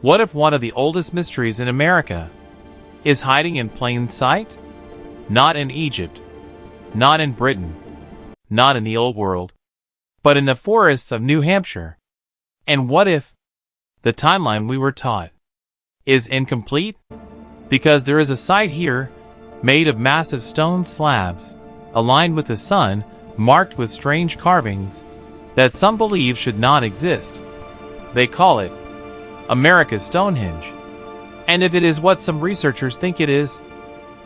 What if one of the oldest mysteries in America is hiding in plain sight? Not in Egypt, not in Britain, not in the Old World, but in the forests of New Hampshire. And what if the timeline we were taught is incomplete? Because there is a site here made of massive stone slabs, aligned with the sun, marked with strange carvings that some believe should not exist. They call it America's Stonehenge. And if it is what some researchers think it is,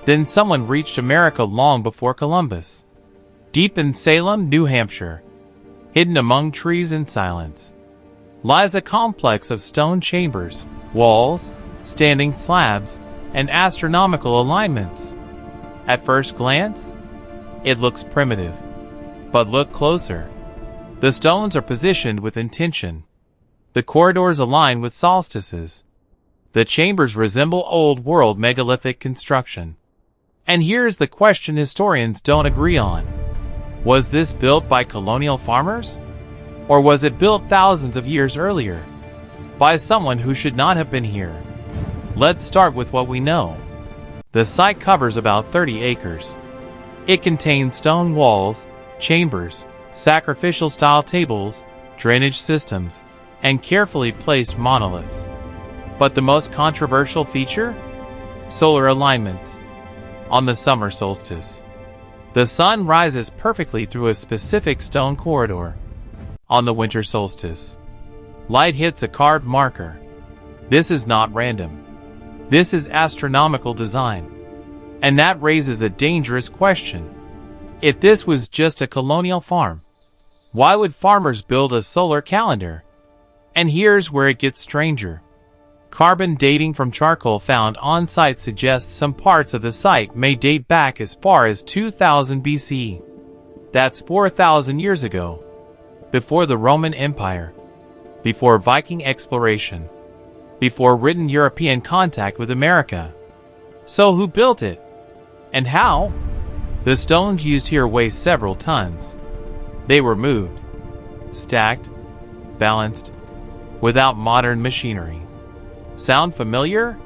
then someone reached America long before Columbus. Deep in Salem, New Hampshire, hidden among trees and silence, lies a complex of stone chambers, walls, standing slabs, and astronomical alignments. At first glance, it looks primitive. But look closer. The stones are positioned with intention. The corridors align with solstices. The chambers resemble old-world megalithic construction. And here's the question historians don't agree on. Was this built by colonial farmers? Or was it built thousands of years earlier by someone who should not have been here? Let's start with what we know. The site covers about 30 acres. It contains stone walls, chambers, sacrificial-style tables, drainage systems, and carefully placed monoliths. But the most controversial feature? Solar alignment. On the summer solstice, the sun rises perfectly through a specific stone corridor. On the winter solstice, light hits a carved marker. This is not random. This is astronomical design. And that raises a dangerous question. If this was just a colonial farm, why would farmers build a solar calendar? And here's where it gets stranger. Carbon dating from charcoal found on site suggests some parts of the site may date back as far as 2000 BC. That's 4,000 years ago. Before the Roman Empire. Before Viking exploration. Before written European contact with America. So who built it? And how? The stones used here weigh several tons. They were moved, stacked, balanced, without modern machinery. Sound familiar?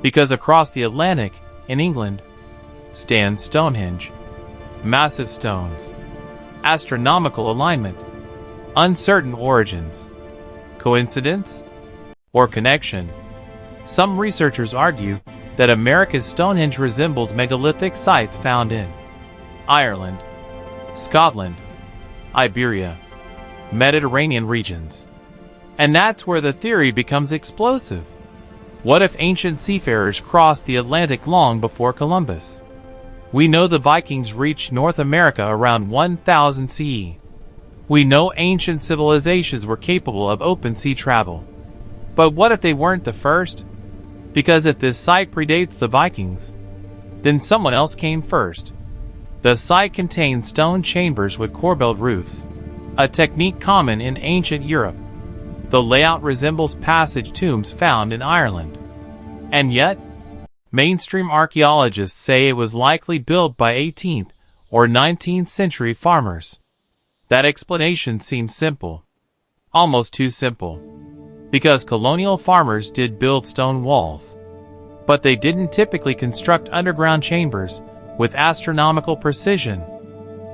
Because across the Atlantic, in England, stands Stonehenge. Massive stones, astronomical alignment, uncertain origins. Coincidence? Or connection? Some researchers argue that America's Stonehenge resembles megalithic sites found in Ireland, Scotland, Iberia, Mediterranean regions. And that's where the theory becomes explosive. What if ancient seafarers crossed the Atlantic long before Columbus? We know the Vikings reached North America around 1000 CE. We know ancient civilizations were capable of open sea travel. But what if they weren't the first? Because if this site predates the Vikings, then someone else came first. The site contains stone chambers with corbelled roofs, a technique common in ancient Europe. The layout resembles passage tombs found in Ireland. And yet, mainstream archaeologists say it was likely built by 18th or 19th century farmers. That explanation seems simple. Almost too simple. Because colonial farmers did build stone walls. But they didn't typically construct underground chambers with astronomical precision.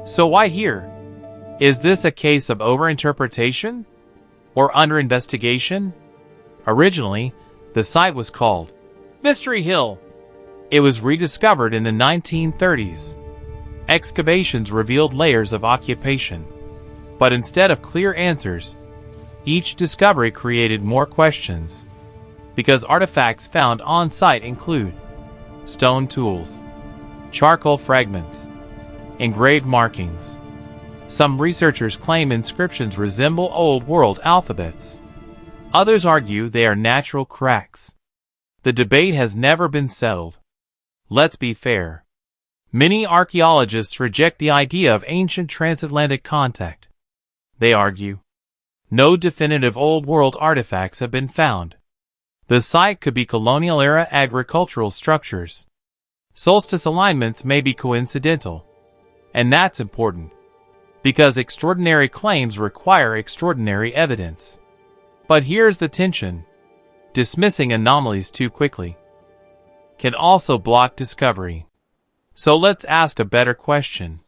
So why here? Is this a case of overinterpretation? Or under investigation? Originally, the site was called Mystery Hill. It was rediscovered in the 1930s. Excavations revealed layers of occupation. But instead of clear answers, each discovery created more questions. Because artifacts found on site include stone tools, charcoal fragments, engraved markings. Some researchers claim inscriptions resemble Old World alphabets. Others argue they are natural cracks. The debate has never been settled. Let's be fair. Many archaeologists reject the idea of ancient transatlantic contact. They argue, no definitive Old World artifacts have been found. The site could be colonial-era agricultural structures. Solstice alignments may be coincidental. And that's important. Because extraordinary claims require extraordinary evidence. But here's the tension. dismissing anomalies too quickly can also block discovery. So let's ask a better question.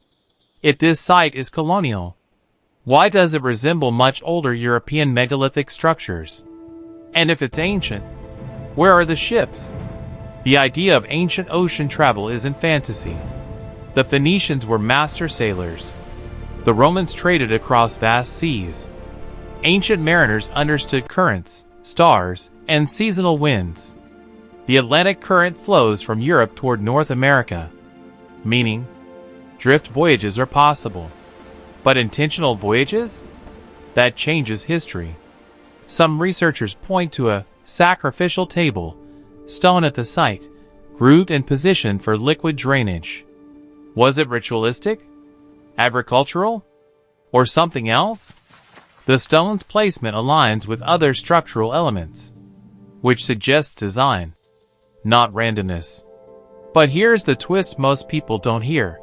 If this site is colonial, why does it resemble much older European megalithic structures? And if it's ancient, where are the ships? The idea of ancient ocean travel isn't fantasy. The Phoenicians were master sailors. The Romans traded across vast seas. Ancient mariners understood currents, stars, and seasonal winds. The Atlantic current flows from Europe toward North America, meaning drift voyages are possible. But intentional voyages? That changes history. Some researchers point to a sacrificial table, stone at the site, grooved and positioned for liquid drainage. Was it ritualistic? Agricultural? Or something else? The stone's placement aligns with other structural elements, which suggests design, not randomness. But here's the twist most people don't hear.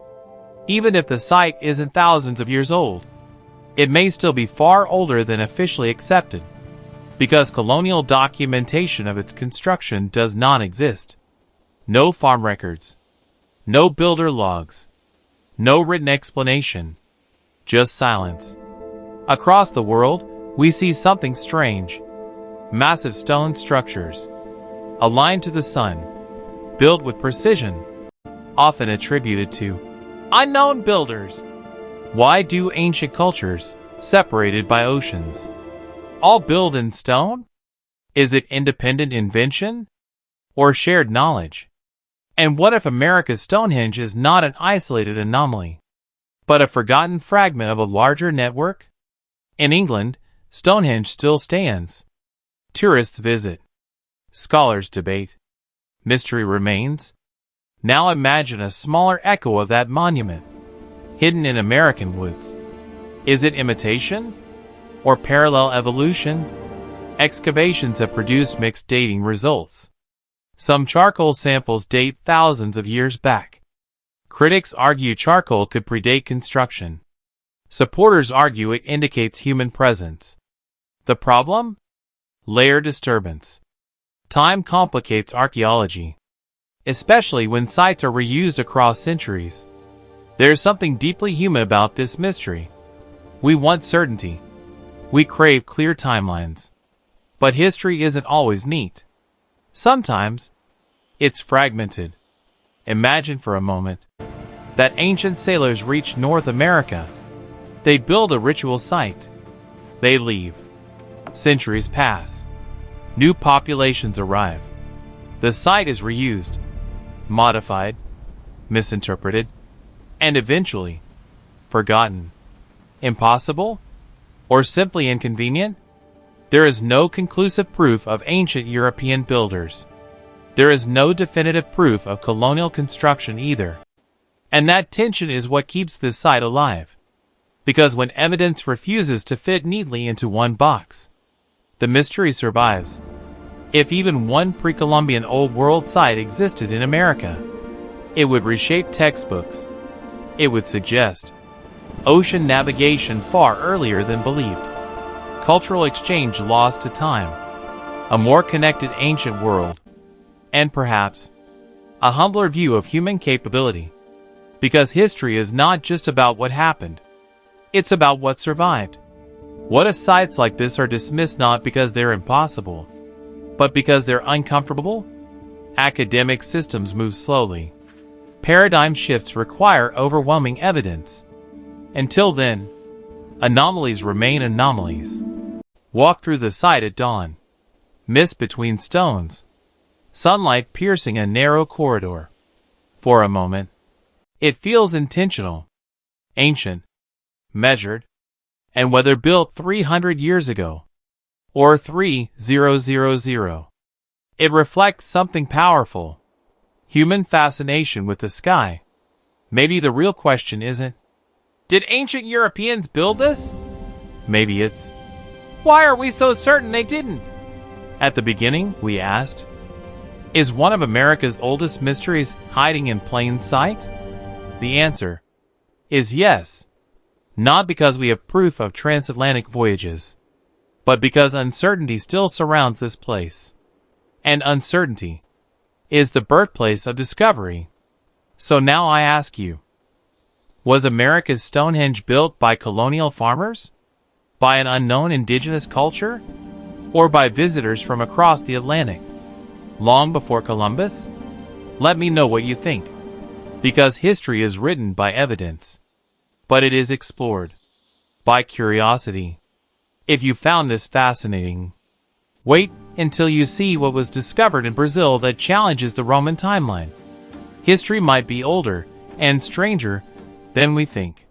Even if the site isn't thousands of years old, it may still be far older than officially accepted, because colonial documentation of its construction does not exist. No farm records, no builder logs, no written explanation, just silence. Across the world, we see something strange. Massive stone structures, aligned to the sun, built with precision, often attributed to unknown builders. Why do ancient cultures, separated by oceans, all build in stone? Is it independent invention or shared knowledge? And what if America's Stonehenge is not an isolated anomaly, but a forgotten fragment of a larger network? In England, Stonehenge still stands. Tourists visit. Scholars debate. Mystery remains. Now imagine a smaller echo of that monument, hidden in American woods. Is it imitation or parallel evolution? Excavations have produced mixed dating results. Some charcoal samples date thousands of years back. Critics argue charcoal could predate construction. Supporters argue it indicates human presence. The problem? Layer disturbance. Time complicates archaeology, especially when sites are reused across centuries. There's something deeply human about this mystery. We want certainty. We crave clear timelines. But history isn't always neat. Sometimes, it's fragmented. Imagine for a moment that ancient sailors reach North America. They build a ritual site. They leave. Centuries pass. New populations arrive. The site is reused, modified, misinterpreted, and eventually forgotten. Impossible? Or simply inconvenient? There is no conclusive proof of ancient European builders. There is no definitive proof of colonial construction either. And that tension is what keeps this site alive. Because when evidence refuses to fit neatly into one box, the mystery survives. If even one pre-Columbian Old World site existed in America, it would reshape textbooks. It would suggest ocean navigation far earlier than believed, cultural exchange lost to time, a more connected ancient world, and perhaps a humbler view of human capability. Because history is not just about what happened, it's about what survived. What if sites like this are dismissed not because they're impossible, but because they're uncomfortable? Academic systems move slowly. Paradigm shifts require overwhelming evidence. Until then, anomalies remain anomalies. Walk through the site at dawn. Mist between stones. Sunlight piercing a narrow corridor. For a moment, it feels intentional, ancient, measured, and whether built 300 years ago or 3000, it reflects something powerful. Human fascination with the sky. Maybe the real question isn't, did ancient Europeans build this? Maybe it's, why are we so certain they didn't? At the beginning, we asked, is one of America's oldest mysteries hiding in plain sight? The answer is yes. Not because we have proof of transatlantic voyages, but because uncertainty still surrounds this place. and uncertainty is the birthplace of discovery. So now I ask you, was America's Stonehenge built by colonial farmers? By an unknown indigenous culture? Or by visitors from across the Atlantic? Long before Columbus? Let me know what you think. Because history is written by evidence, but it is explored by curiosity. If you found this fascinating, wait until you see what was discovered in Brazil that challenges the Roman timeline. History might be older and stranger than we think.